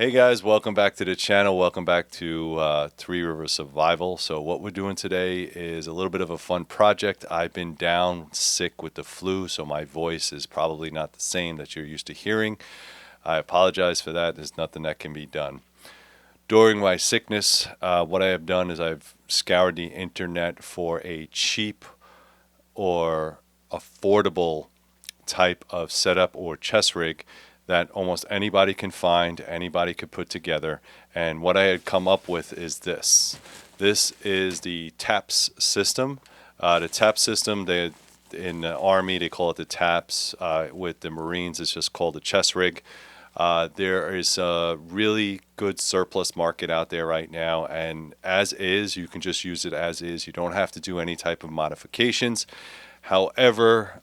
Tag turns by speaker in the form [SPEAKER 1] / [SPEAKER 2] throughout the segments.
[SPEAKER 1] Hey guys, welcome back to the channel. Welcome back to Three Rivers Survival. So what we're doing today is a little bit of a fun project. I've been down sick with the flu, so my voice is probably not the same that you're used to hearing. I apologize for that. There's nothing that can be done. During my sickness, what I have done is I've scoured the internet for a cheap or affordable type of setup or chest rig that almost anybody can find, anybody could put together. And what I had come up with is this. This is the TAPS system. The TAPS system, in the Army, they call it the TAPS. With the Marines, it's just called the chest rig. There is a really good surplus market out there right now, and as is, you can just use it as is. You don't have to do any type of modifications. However,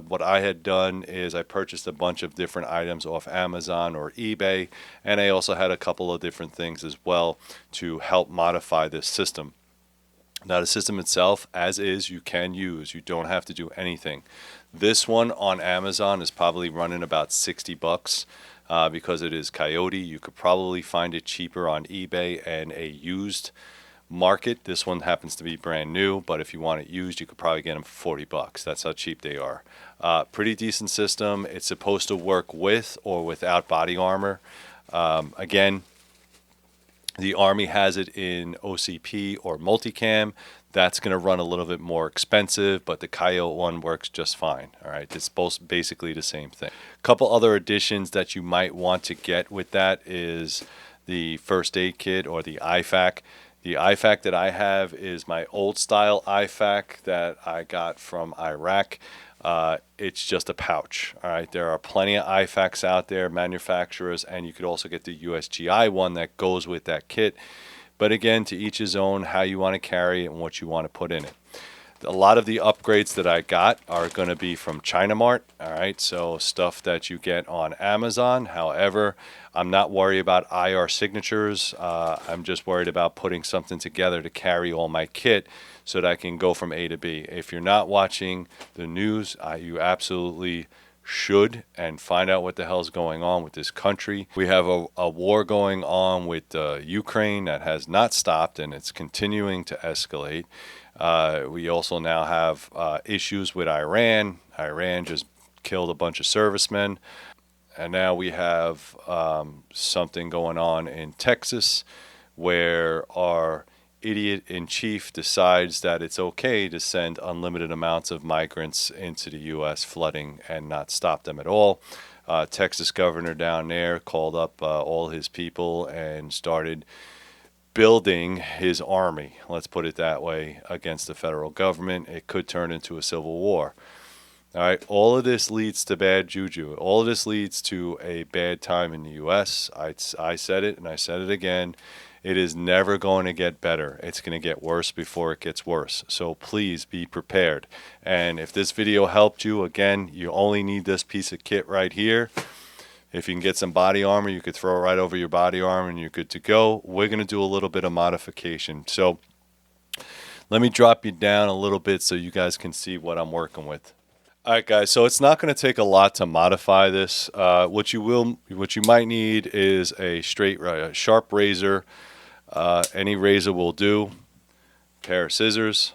[SPEAKER 1] what I had done is I purchased a bunch of different items off Amazon or eBay, and I also had a couple of different things as well to help modify this system. Now, the system itself, as is, you can use. You don't have to do anything. This one on Amazon is probably running about 60 bucks because it is Coyote. You could probably find it cheaper on eBay and a used market. This one happens to be brand new, but if you want it used, you could probably get them for 40 bucks. That's how cheap they are. Pretty decent system. It's supposed to work with or without body armor. Again, the Army has it in OCP or multicam. That's going to run a little bit more expensive, but the Coyote one works just fine. All right, it's both basically the same thing. A couple other additions that you might want to get with that is the first aid kit or the IFAK. The IFAK that I have is my old style IFAK that I got from Iraq. It's just a pouch. All right, there are plenty of IFAKs out there, manufacturers, and you could also get the USGI one that goes with that kit. But again, to each his own, how you want to carry it and what you want to put in it. A lot of the upgrades that I got are going to be from China Mart. All right, so stuff that you get on Amazon. However, I'm not worried about IR signatures. I'm just worried about putting something together to carry all my kit so that I can go from A to B. If you're not watching the news, you absolutely should and find out what the hell's going on with this country. We have a war going on with Ukraine that has not stopped, and it's continuing to escalate. We also now have issues with Iran. Iran just killed a bunch of servicemen. And now we have something going on in Texas where our idiot in chief decides that it's okay to send unlimited amounts of migrants into the U.S. flooding and not stop them at all. Texas governor down there called up all his people and started building his army, let's put it that way, against the federal government. It could turn into a civil war. All right, all of this leads to bad juju. All of this leads to a bad time in the U.S. I said it and I said it again. It is never going to get better. It's going to get worse before it gets worse. So please be prepared. And if this video helped you, again, you only need this piece of kit right here. If you can get some body armor, you could throw it right over your body armor and you're good to go. We're going to do a little bit of modification. So let me drop you down a little bit so you guys can see what I'm working with. All right, guys, so it's not going to take a lot to modify this. What you might need is a sharp razor. Any razor will do. Pair of scissors.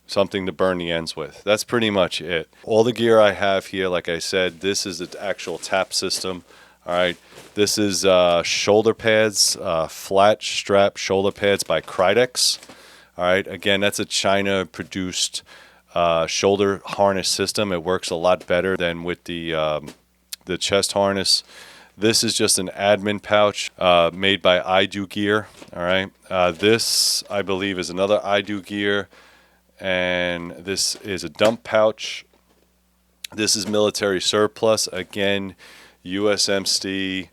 [SPEAKER 1] Something to burn the ends with. That's pretty much it. All the gear I have here, like I said, this is the actual TAP system. All right, this is shoulder pads, flat strap shoulder pads by Krydex. All right, again, that's a China-produced shoulder harness system. It works a lot better than with the chest harness. This is just an admin pouch made by I Do Gear. All right, this I believe is another I Do Gear. And this is a dump pouch. This is military surplus. Again, USMC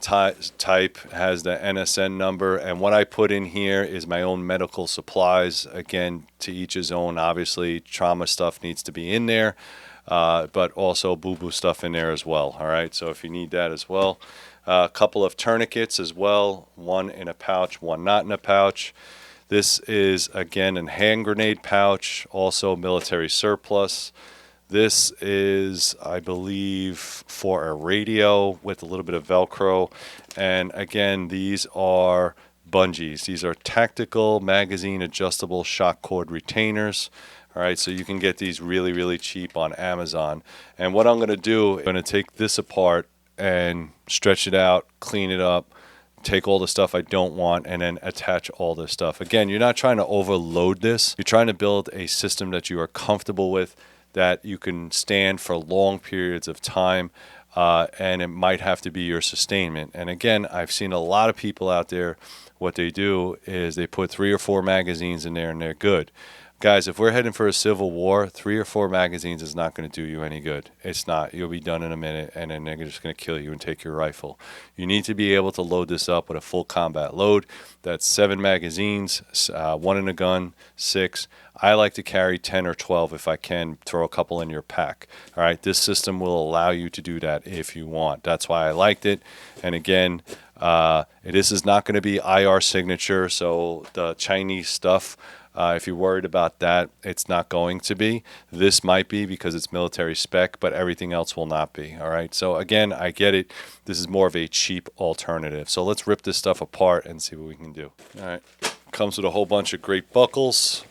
[SPEAKER 1] type, has the NSN number. And what I put in here is my own medical supplies. Again, to each his own. Obviously, trauma stuff needs to be in there, but also boo-boo stuff in there as well. All right, so if you need that as well. A couple of tourniquets as well. One in a pouch, one not in a pouch. This is, again, a hand grenade pouch, also military surplus. This is, I believe, for a radio with a little bit of Velcro. And again, these are bungees. These are tactical magazine adjustable shock cord retainers. All right, so you can get these really, really cheap on Amazon. And what I'm going to do, I'm going to take this apart and stretch it out, clean it up, take all the stuff I don't want, and then attach all this stuff. Again, you're not trying to overload this. You're trying to build a system that you are comfortable with, that you can stand for long periods of time, and it might have to be your sustainment. And again, I've seen a lot of people out there, what they do is they put 3 or 4 magazines in there and they're good. Guys, if we're heading for a civil war, 3 or 4 magazines is not going to do you any good. It's not. You'll be done in a minute, and then they're just going to kill you and take your rifle. You need to be able to load this up with a full combat load. That's 7 magazines, 1 in a gun, 6. I like to carry 10 or 12 if I can, throw a couple in your pack. All right, this system will allow you to do that if you want. That's why I liked it. And again, this is not going to be IR signature, so the Chinese stuff, if you're worried about that, it's not going to be. This might be because it's military spec, but everything else will not be. All right. So again, I get it. This is more of a cheap alternative. So let's rip this stuff apart and see what we can do. All right. Comes with a whole bunch of great buckles.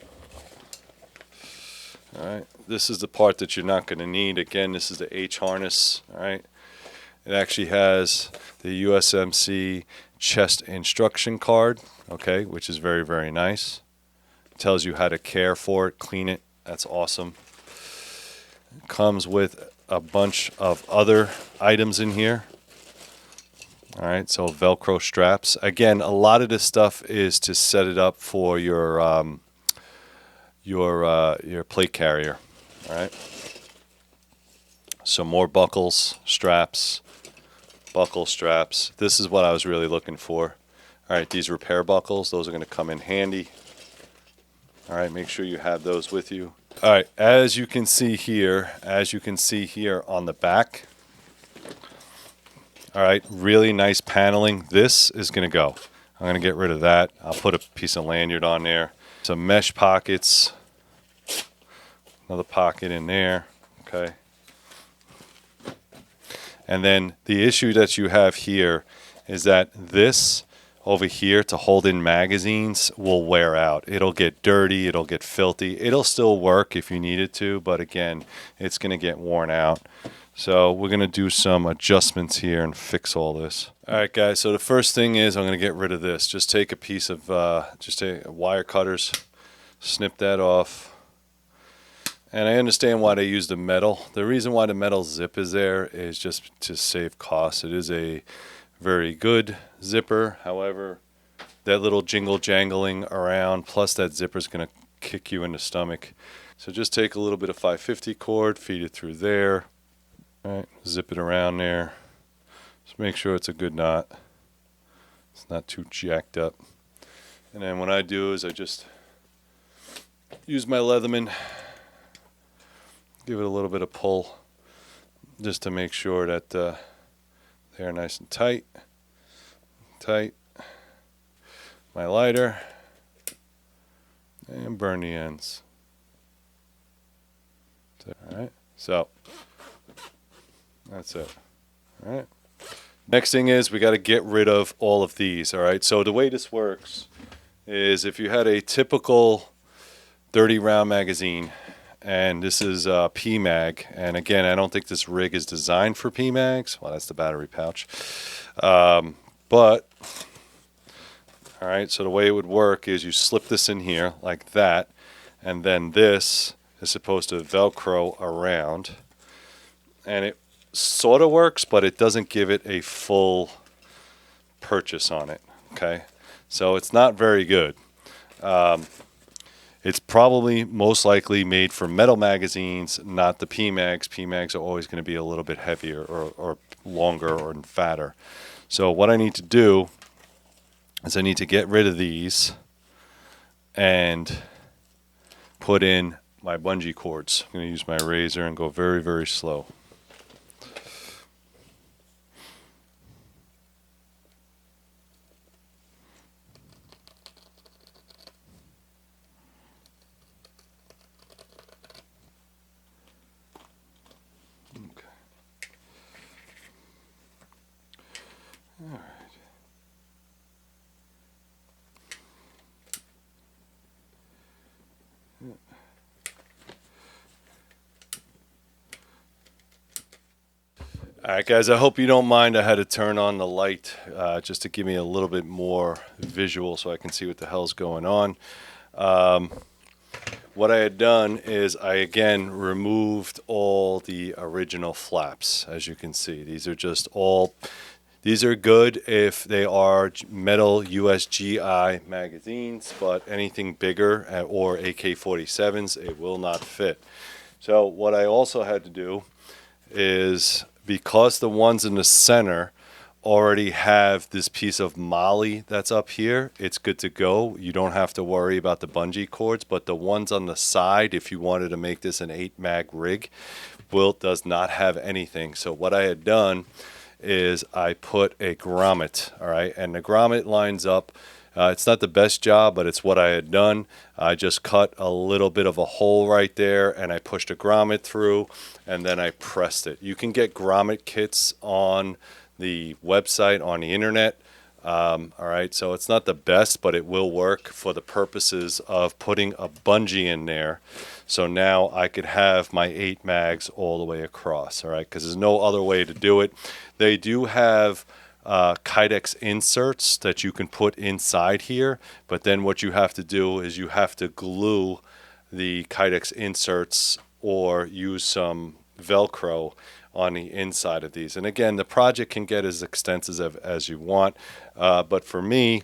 [SPEAKER 1] All right. This is the part that you're not going to need. Again, this is the H harness. All right. It actually has the USMC chest instruction card, okay, which is very, very nice. Tells you how to care for it, clean it. That's awesome. Comes with a bunch of other items in here. All right, so Velcro straps. Again, a lot of this stuff is to set it up for your plate carrier. All right. So more buckles, straps, buckle straps. This is what I was really looking for. All right, these repair buckles, those are going to come in handy. All right, make sure you have those with you. All right, as you can see here on the back, all right, really nice paneling. This is going to go. I'm going to get rid of that. I'll put a piece of lanyard on there. Some mesh pockets. Another pocket in there, okay. And then the issue that you have here is that this over here to hold in magazines will wear out. It'll get dirty, it'll get filthy. It'll still work if you need it to, but again, it's going to get worn out. So we're going to do some adjustments here and fix all this. All right, guys, so the first thing is I'm going to get rid of this. Just take a piece of, wire cutters, snip that off. And I understand why they use the metal. The reason why the metal zip is there is just to save costs. It is a very good zipper. However, that little jingle jangling around, plus that zipper is going to kick you in the stomach. So just take a little bit of 550 cord, feed it through there. All right, zip it around there. Just make sure it's a good knot. It's not too jacked up. And then what I do is I just use my Leatherman, give it a little bit of pull just to make sure that they're nice and tight. My lighter, and burn the ends. All right, so that's it. All right. Next thing is we got to get rid of all of these. All right, so the way this works is if you had a typical 30 round magazine, and this is PMag, and again, I don't think this rig is designed for PMags. Well, that's the battery pouch. But, all right, so the way it would work is you slip this in here like that, and then this is supposed to Velcro around, and it sort of works, but it doesn't give it a full purchase on it, okay? So it's not very good. It's probably most likely made for metal magazines, not the PMags. PMags are always going to be a little bit heavier or longer or fatter. So what I need to do is I need to get rid of these and put in my bungee cords. I'm going to use my razor and go very, very slow. All right, guys, I hope you don't mind. I had to turn on the light just to give me a little bit more visual so I can see what the hell's going on. What I had done is I, again, removed all the original flaps. As you can see, these are just all, these are good if they are metal USGI magazines, but anything bigger or AK-47s, it will not fit. So what I also had to do is, because the ones in the center already have this piece of moly that's up here, it's good to go. You don't have to worry about the bungee cords, but the ones on the side, if you wanted to make this an 8-mag rig, does not have anything. So what I had done is I put a grommet, all right, and the grommet lines up. It's not the best job, but it's what I had done. I just cut a little bit of a hole right there, and I pushed a grommet through, and then I pressed it. You can get grommet kits on the website, on the internet. All right, so it's not the best, but it will work for the purposes of putting a bungee in there. So now I could have my 8 mags all the way across, all right, because there's no other way to do it. They do have Kydex inserts that you can put inside here, but then what you have to do is you have to glue the Kydex inserts or use some Velcro on the inside of these. And again, the project can get as extensive as you want, but for me,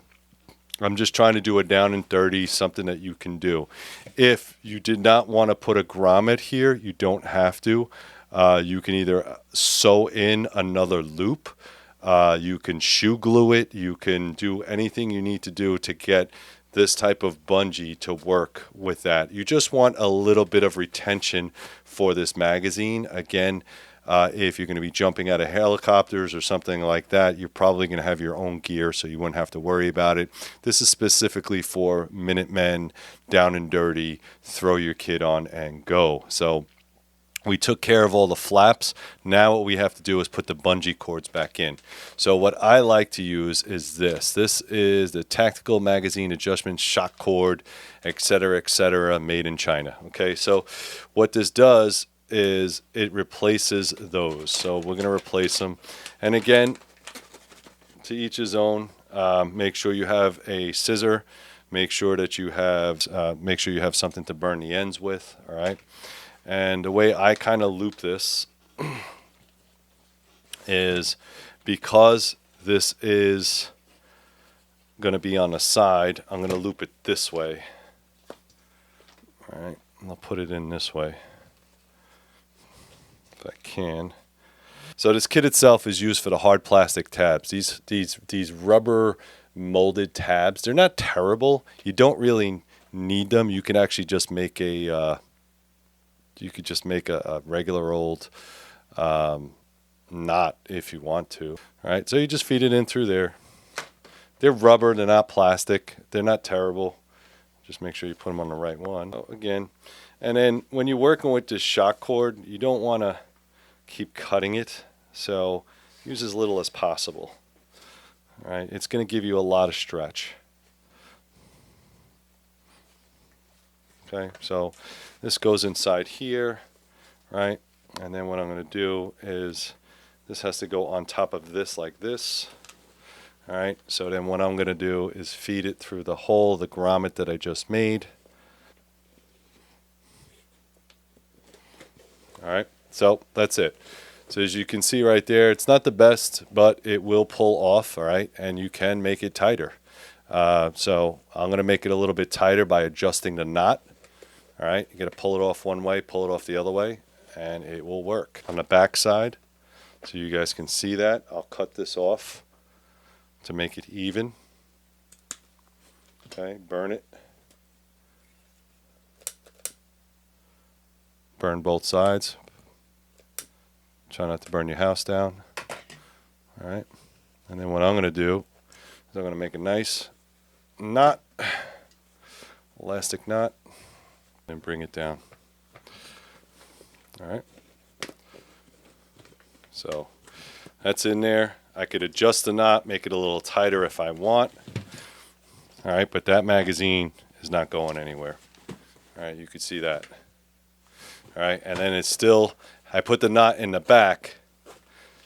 [SPEAKER 1] I'm just trying to do a down and dirty, something that you can do. If you did not want to put a grommet here, you don't have to. You can either sew in another loop, you can shoe glue it, you can do anything you need to do to get this type of bungee to work with that. You just want a little bit of retention for this magazine. Again, if you're going to be jumping out of helicopters or something like that, you're probably going to have your own gear, so you wouldn't have to worry about it. This is specifically for Minutemen, down and dirty, throw your kid on and go. So we took care of all the flaps. Now what we have to do is put the bungee cords back in. So what I like to use is this. This is the Tactical Magazine Adjustment Shock Cord, etc., made in China. Okay, so what this does is it replaces those. So we're going to replace them. And again, to each his own. Make sure you have a scissor. Make sure that you have something to burn the ends with. All right. And the way I kind of loop this is, because this is going to be on the side, I'm going to loop it this way. All right. I'll put it in this way if I can. So this kit itself is used for the hard plastic tabs. These rubber molded tabs, they're not terrible. You don't really need them. You can actually just make a regular old knot if you want to. All right, so you just feed it in through there. They're rubber, they're not plastic. They're not terrible. Just make sure you put them on the right one. Oh, again, and then when you're working with this shock cord, you don't want to keep cutting it. So use as little as possible. All right, it's going to give you a lot of stretch. Okay, so this goes inside here, right? And then what I'm going to do is this has to go on top of this like this. All right, so then what I'm going to do is feed it through the hole, the grommet that I just made. All right, so that's it. So as you can see right there, it's not the best, but it will pull off, all right? And you can make it tighter. So I'm going to make it a little bit tighter by adjusting the knot. All right, you got to pull it off one way, pull it off the other way, and it will work. On the back side, so you guys can see that, I'll cut this off to make it even. Okay, burn it. Burn both sides. Try not to burn your house down. All right, and then what I'm going to do is I'm going to make a nice knot, elastic knot, and bring it down. All right, so that's in there. I could adjust the knot, make it a little tighter if I want. All right, but that magazine is not going anywhere. All right, you can see that. All right, and then it's still, I put the knot in the back,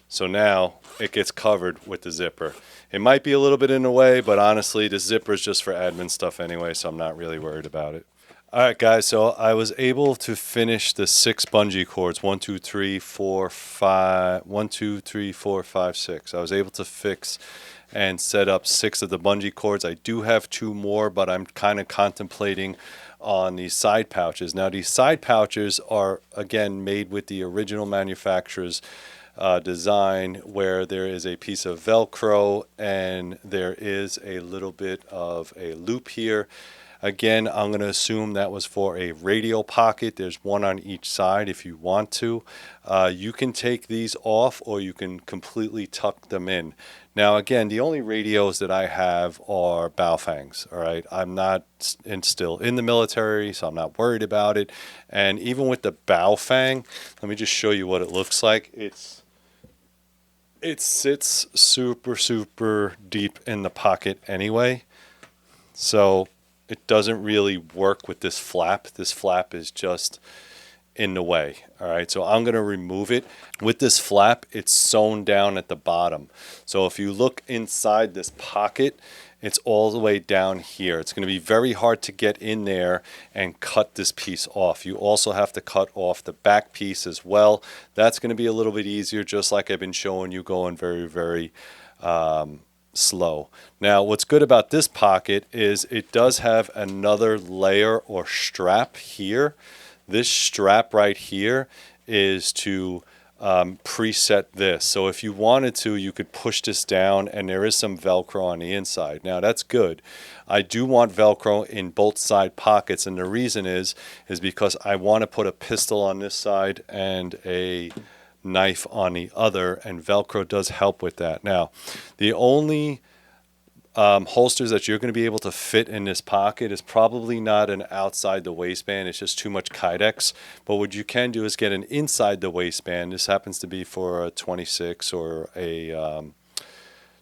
[SPEAKER 1] so now it gets covered with the zipper. It might be a little bit in the way, but honestly, the zipper is just for admin stuff anyway, so I'm not really worried about it. All right, guys, so I was able to finish the 6 bungee cords, 1, 2, 3, 4, 5, 1, 2, 3, 4, 5, 6. I was able to fix and set up 6 of the bungee cords. I do have 2 more, but I'm kind of contemplating on these side pouches. Now, these side pouches are, again, made with the original manufacturer's design, where there is a piece of Velcro and there is a little bit of a loop here. Again, I'm going to assume that was for a radio pocket. There's one on each side if you want to. You can take these off or you can completely tuck them in. Now, again, the only radios that I have are Baofangs, all right? I'm not still in the military, so I'm not worried about it. And even with the Baofang, let me just show you what it looks like. It sits super, super deep in the pocket anyway. So it doesn't really work with this flap. This flap is just in the way. All right, so I'm going to remove it. With this flap, it's sewn down at the bottom. So if you look inside this pocket, it's all the way down here. It's going to be very hard to get in there and cut this piece off. You also have to cut off the back piece as well. That's going to be a little bit easier, just like I've been showing you, going very, very slow. Now, what's good about this pocket is it does have another layer or strap here. This strap right here is to preset this. So if you wanted to, you could push this down, and there is some Velcro on the inside. Now, that's good. I do want Velcro in both side pockets, and the reason is because I want to put a pistol on this side and a knife on the other, and Velcro does help with that. Now, the only holsters that you're going to be able to fit in this pocket is probably not an outside the waistband. It's just too much Kydex. But what you can do is get an inside the waistband. This happens to be for a 26 or a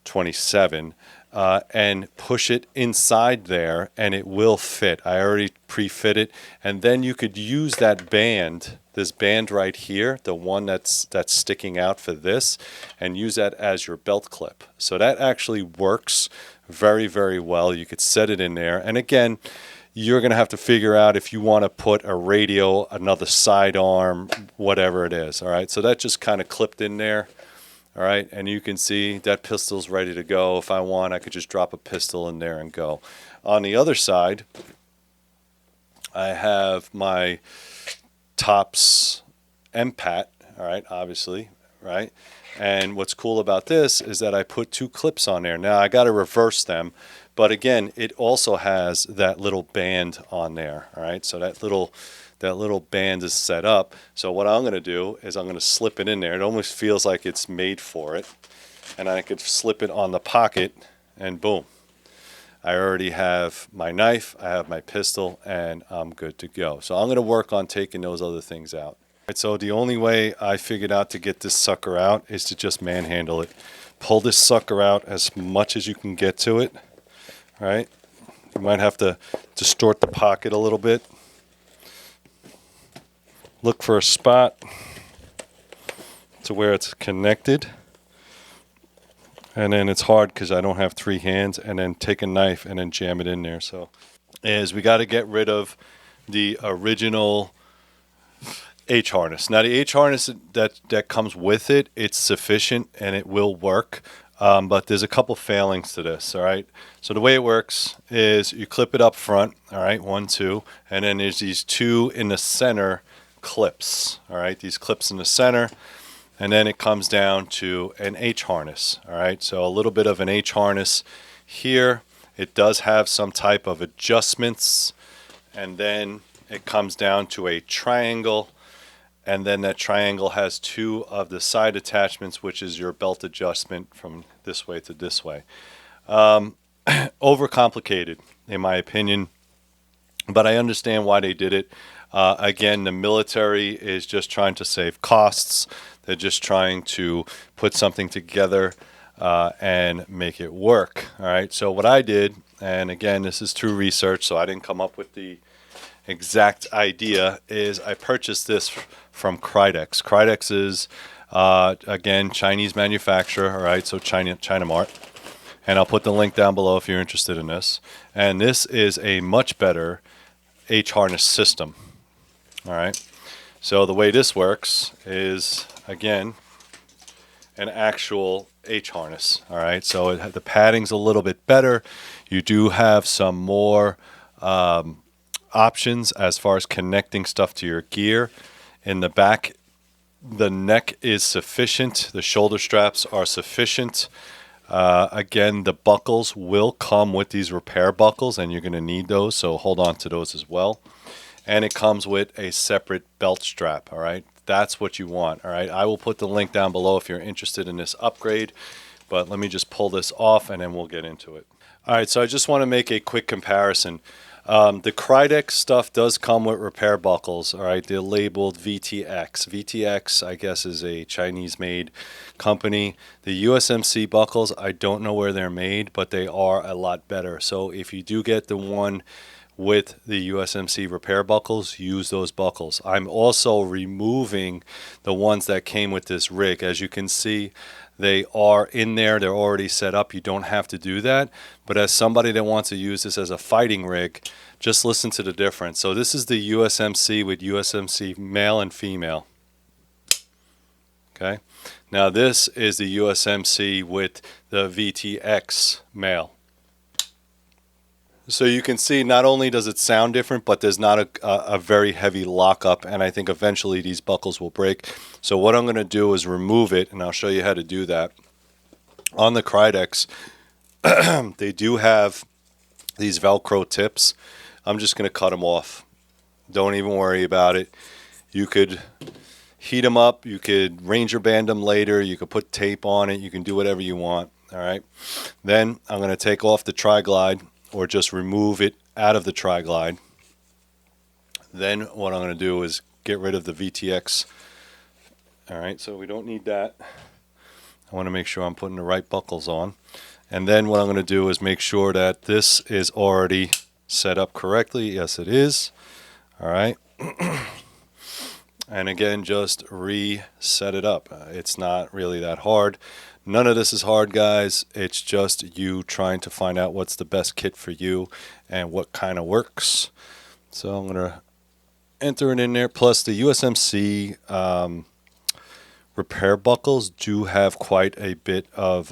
[SPEAKER 1] 27. And push it inside there, and it will fit. I already pre-fit it. And then you could use that band, this band right here, the one that's sticking out for this, and use that as your belt clip. So that actually works very, very well. You could set it in there. And again, you're going to have to figure out if you want to put a radio, another sidearm, whatever it is. All right, so that just kind of clipped in there. All right, and you can see that pistol's ready to go. If I want, I could just drop a pistol in there and go. On the other side, I have my Tops MPAT, all right, obviously, right? And what's cool about this is that I put 2 clips on there. Now, I got to reverse them, but again, it also has that little band on there, all right? So that little band is set up. So what I'm going to do is I'm going to slip it in there. It almost feels like it's made for it. And I could slip it on the pocket, and boom. I already have my knife, I have my pistol, and I'm good to go. So I'm going to work on taking those other things out. Right, so the only way I figured out to get this sucker out is to just manhandle it. Pull this sucker out as much as you can get to it. All right? You might have to distort the pocket a little bit. Look for a spot to where it's connected. And then it's hard because I don't have 3 hands, and then take a knife and then jam it in there. So we got to get rid of the original H harness. Now, the H harness that comes with it, it's sufficient and it will work. But there's a couple failings to this, all right? So the way it works is you clip it up front, all right, 1, 2, and then there's these 2 in the center clips, all right, these clips in the center, and then it comes down to an H harness, all right, so a little bit of an H harness here. It does have some type of adjustments, and then it comes down to a triangle, and then that triangle has 2 of the side attachments, which is your belt adjustment from this way to this way. Overcomplicated, in my opinion, but I understand why they did it. Again, the military is just trying to save costs. They're just trying to put something together and make it work. All right. So what I did, and again, this is through research, so I didn't come up with the exact idea is I purchased this from Cridex. Cridex is, again, Chinese manufacturer, all right, so China Mart. And I'll put the link down below if you're interested in this. And this is a much better H-harness system, all right. So the way this works is, again, an actual H-harness, all right. So the padding's a little bit better. You do have some more options as far as connecting stuff to your gear. In the back, the neck is sufficient. The shoulder straps are sufficient. Again, the buckles will come with these repair buckles, and you're going to need those, so hold on to those as well. And it comes with a separate belt strap, all right? That's what you want, all right? I will put the link down below if you're interested in this upgrade, but let me just pull this off, and then we'll get into it. All right, so I just want to make a quick comparison. The Cridex stuff does come with repair buckles, all right? They're labeled VTX. VTX, I guess, is a Chinese-made company. The USMC buckles, I don't know where they're made, but they are a lot better. So if you do get the one with the USMC repair buckles, use those buckles. I'm also removing the ones that came with this rig. As you can see, they are in there. They're already set up. You don't have to do that. But as somebody that wants to use this as a fighting rig, just listen to the difference. So this is the USMC with USMC male and female. Okay. Now this is the USMC with the VTX male. So you can see not only does it sound different, but there's not a very heavy lockup, and I think eventually these buckles will break. So what I'm going to do is remove it, and I'll show you how to do that. On the Cridex, they do have these Velcro tips. I'm just going to cut them off. Don't even worry about it. You could heat them up. You could Ranger band them later. You could put tape on it. You can do whatever you want. All right. Then I'm going to take off the tri-glide, or just remove it out of the tri-glide. Then what I'm going to do is get rid of the VTX. All right, so we don't need that. I want to make sure I'm putting the right buckles on. And then what I'm going to do is make sure that this is already set up correctly. Yes, it is. All right. And again, just reset it up. It's not really that hard. None of this is hard, guys. It's just you trying to find out what's the best kit for you and what kind of works. So I'm going to enter it in there. Plus the USMC repair buckles do have quite a bit of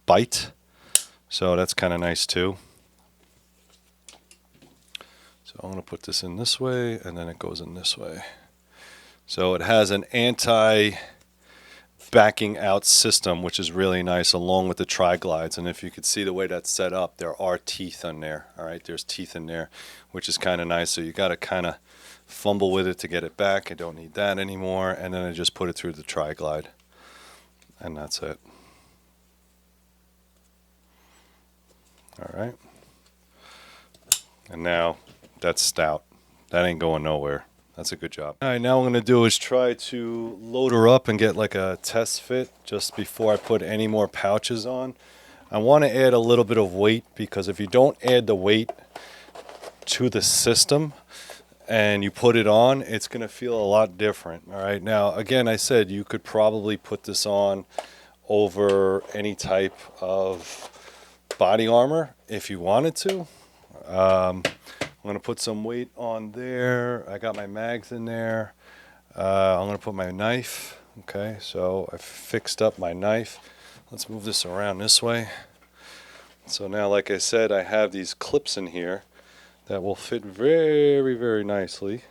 [SPEAKER 1] bite. So that's kind of nice too. So I'm going to put this in this way, and then it goes in this way. So it has an anti-backing out system, which is really nice, along with the tri-glides. And if you could see the way that's set up, there are teeth on there. All right, there's teeth in there, which is kind of nice. So you got to kind of fumble with it to get it back. I don't need that anymore. And then I just put it through the tri-glide, and that's it. All right. And now that's stout. That ain't going nowhere. That's a good job. All right, now what I'm going to do is try to load her up and get like a test fit just before I put any more pouches on. I want to add a little bit of weight, because if you don't add the weight to the system and you put it on, it's going to feel a lot different. All right, now again, I said you could probably put this on over any type of body armor if you wanted to. I'm going to put some weight on there. I got my mags in there. I'm going to put my knife. Okay, so I fixed up my knife. Let's move this around this way. So now, like I said, I have these clips in here that will fit very, very nicely.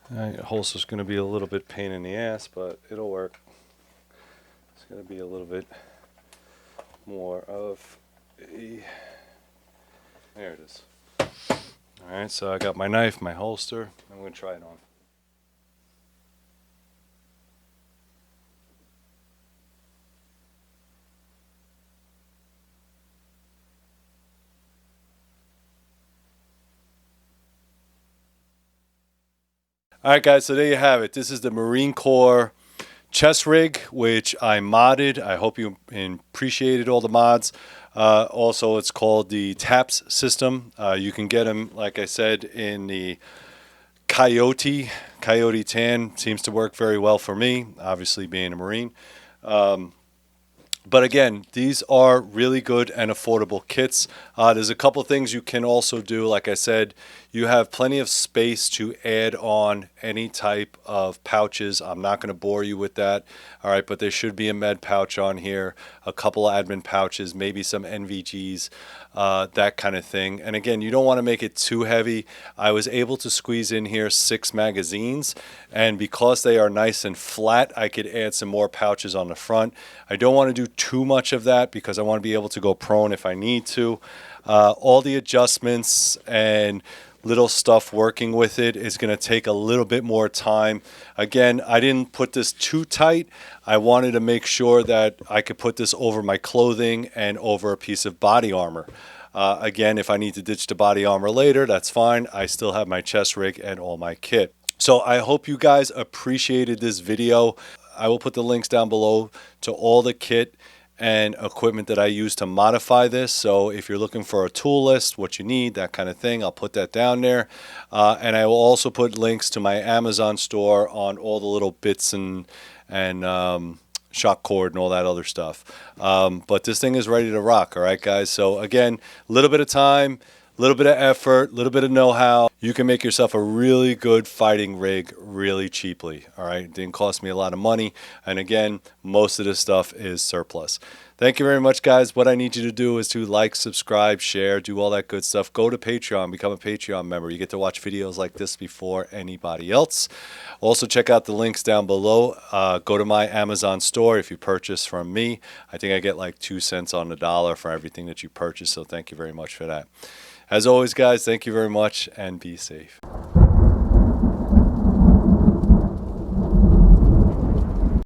[SPEAKER 1] The holster's going to be a little bit pain in the ass, but it'll work. It's going to be a little bit more of a... There it is. All right, so I got my knife, my holster. I'm going to try it on. All right, guys, so there you have it. This is the Marine Corps chest rig, which I modded. I hope you appreciated all the mods. Also, it's called the TAPS system. You can get them, like I said, in the Coyote tan seems to work very well for me, obviously being a Marine. But again, these are really good and affordable kits. There's a couple things you can also do. Like I said, you have plenty of space to add on any type of pouches. I'm not going to bore you with that. All right, but there should be a med pouch on here, a couple of admin pouches, maybe some NVGs, that kind of thing. And again, you don't want to make it too heavy. I was able to squeeze in here 6 magazines, and because they are nice and flat, I could add some more pouches on the front. I don't want to do too much of that because I want to be able to go prone if I need to. All the adjustments and little stuff working with it is going to take a little bit more time. Again, I didn't put this too tight. I wanted to make sure that I could put this over my clothing and over a piece of body armor. Again, if I need to ditch the body armor later, that's fine. I still have my chest rig and all my kit. So I hope you guys appreciated this video. I will put the links down below to all the kit and equipment that I use to modify this. So if you're looking for a tool list, what you need, that kind of thing, I'll put that down there. And I will also put links to my Amazon store on all the little bits and shock cord and all that other stuff. But this thing is ready to rock. All right, guys. So again, a little bit of time, a little bit of effort, a little bit of know-how. You can make yourself a really good fighting rig really cheaply. All right, it didn't cost me a lot of money. And again, most of this stuff is surplus. Thank you very much, guys. What I need you to do is to like, subscribe, share, do all that good stuff. Go to Patreon, become a Patreon member. You get to watch videos like this before anybody else. Also, check out the links down below. Go to my Amazon store if you purchase from me. I think I get like 2 cents on the dollar for everything that you purchase, so thank you very much for that. As always, guys, thank you very much, and be safe.